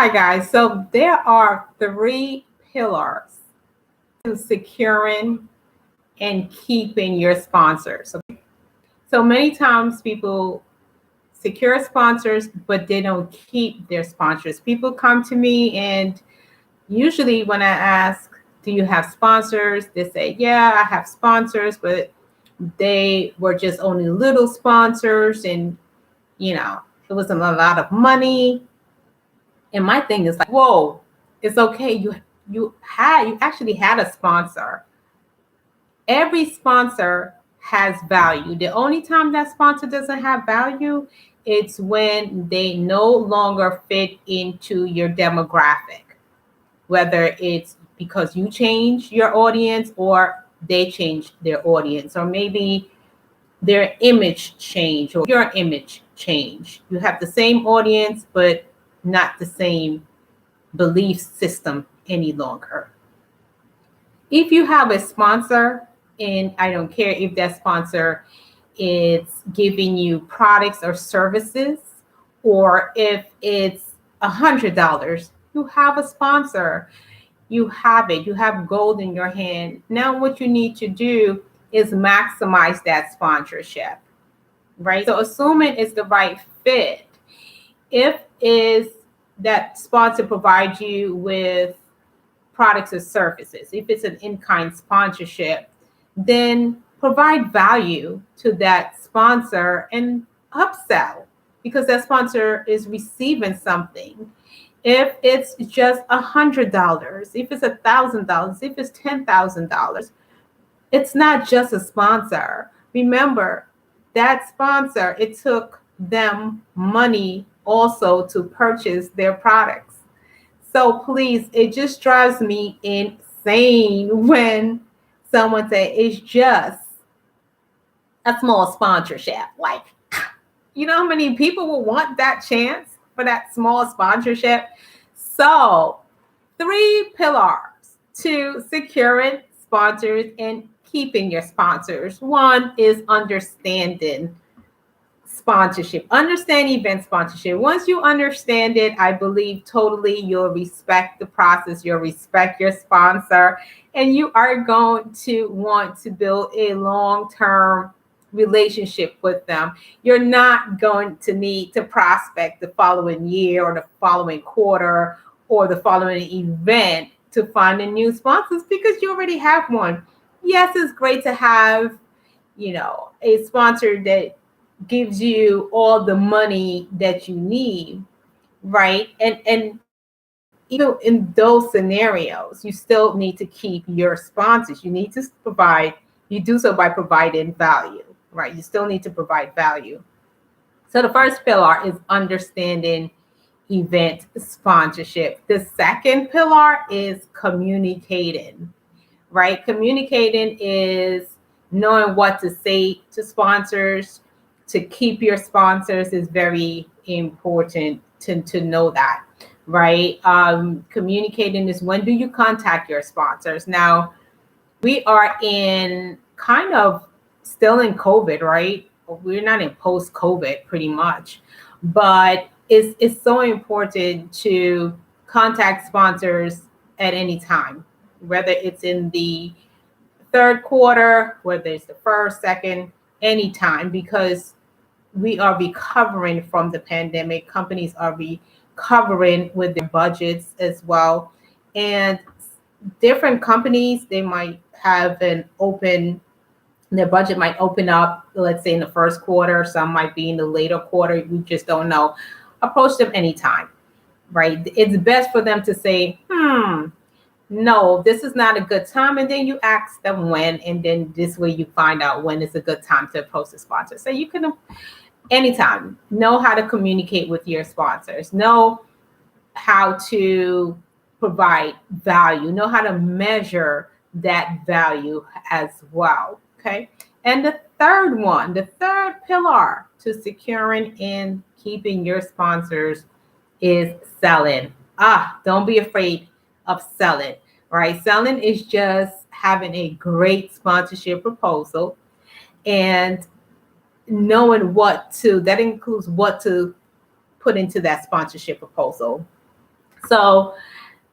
Hi, guys. So there are three pillars to securing and keeping your sponsors. Okay? So many times people secure sponsors, but they don't keep their sponsors. People come to me, and usually when I ask, do you have sponsors? They say, yeah, I have sponsors, but they were just only little sponsors, and it wasn't a lot of money. And my thing is like, whoa, it's okay. You actually had a sponsor. Every sponsor has value. The only time that sponsor doesn't have value, it's when they no longer fit into your demographic, whether it's because you change your audience or they change their audience, or maybe their image change or your image change. You have the same audience, but not the same belief system any longer. If you have a sponsor, and I don't care if that sponsor is giving you products or services, or if it's $100, you have a sponsor. You have it. You have gold in your hand. Now, what you need to do is maximize that sponsorship, right? So, assuming it's the right fit. If is that sponsor provides you with products or services, if it's an in-kind sponsorship, then provide value to that sponsor and upsell, because that sponsor is receiving something. If it's just $100, if it's $1,000, if it's $10,000, it's not just a sponsor. Remember, that sponsor, it took them money also to purchase their products. So please, it just drives me insane when someone say it's just a small sponsorship. Like, you know how many people will want that chance for that small sponsorship? So, three pillars to securing sponsors and keeping your sponsors. One is understanding sponsorship. Understand event sponsorship. Once you understand it, I believe totally you'll respect the process, you'll respect your sponsor, and you are going to want to build a long-term relationship with them. You're not going to need to prospect the following year or the following quarter or the following event to find a new sponsors, because you already have one. Yes, it's great to have, a sponsor that gives you all the money that you need, right? And even in those scenarios, you still need to keep your sponsors. You need to provide, you do so by providing value, right? You still need to provide value. So the first pillar is understanding event sponsorship. The second pillar is communicating, right? Communicating is knowing what to say to sponsors. To keep your sponsors is very important to know that, right? Communicating is, when do you contact your sponsors? Now, we are in kind of still in COVID, right? We're not in post COVID pretty much, but it's so important to contact sponsors at any time, whether it's in the third quarter, whether it's the first, second, anytime, because we are recovering from the pandemic. Companies are recovering with their budgets as well. And different companies, they might have their budget might open up, let's say in the first quarter, some might be in the later quarter. We just don't know. Approach them anytime, right? It's best for them to say, no, this is not a good time. And then you ask them when, and then this way you find out when is a good time to approach the sponsor. So you can, anytime, know how to communicate with your sponsors, know how to provide value, know how to measure that value as well. Okay. And the third pillar to securing and keeping your sponsors is selling. Don't be afraid of selling, right? Selling is just having a great sponsorship proposal and that includes what to put into that sponsorship proposal. So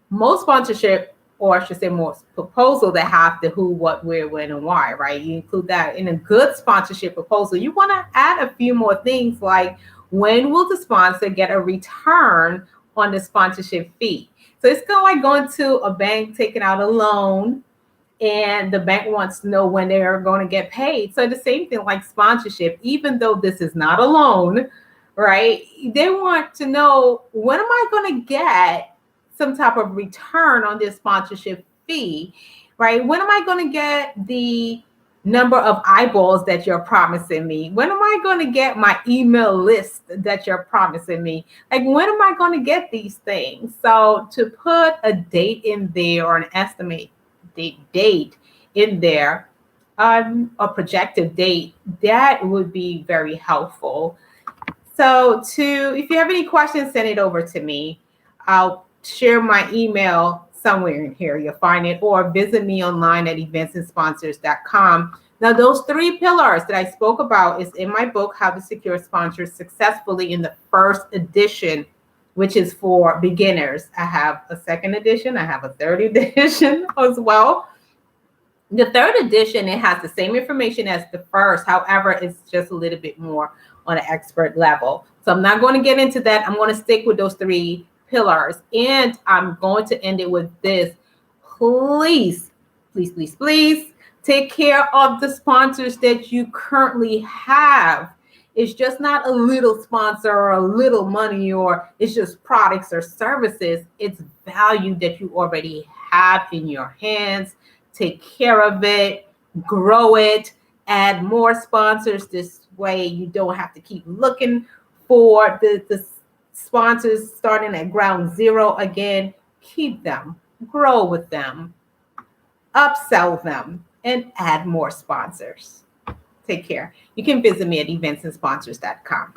most sponsorship, or I should say most proposal that have the who, what, where, when, and why, right? You include that in a good sponsorship proposal. You want to add a few more things like when will the sponsor get a return on the sponsorship fee? So it's kind of like going to a bank, taking out a loan, and the bank wants to know when they're going to get paid. So the same thing like sponsorship, even though this is not a loan, right? They want to know, when am I going to get some type of return on this sponsorship fee, right? When am I going to get the number of eyeballs that you're promising me? When am I going to get my email list that you're promising me? Like, when am I going to get these things? So to put a date in there, or an estimate date in there, a projected date, that would be very helpful. So if you have any questions, send it over to me. I'll share my email somewhere in here. You'll find it, or visit me online at eventsandsponsors.com. Now, those 3 pillars that I spoke about is in my book, How to Secure Sponsors Successfully, in the first edition, which is for beginners. I have a second edition. I have a third edition as well. The third edition, it has the same information as the first. However, it's just a little bit more on an expert level. So I'm not going to get into that. I'm going to stick with those 3 pillars. And I'm going to end it with this. Please, please, please, please take care of the sponsors that you currently have. It's just not a little sponsor or a little money, or it's just products or services. It's value that you already have in your hands. Take care of it, grow it, add more sponsors. This way you don't have to keep looking for the sponsors starting at ground zero again. Keep them, grow with them, upsell them, and add more sponsors. Take care. You can visit me at eventsandsponsors.com.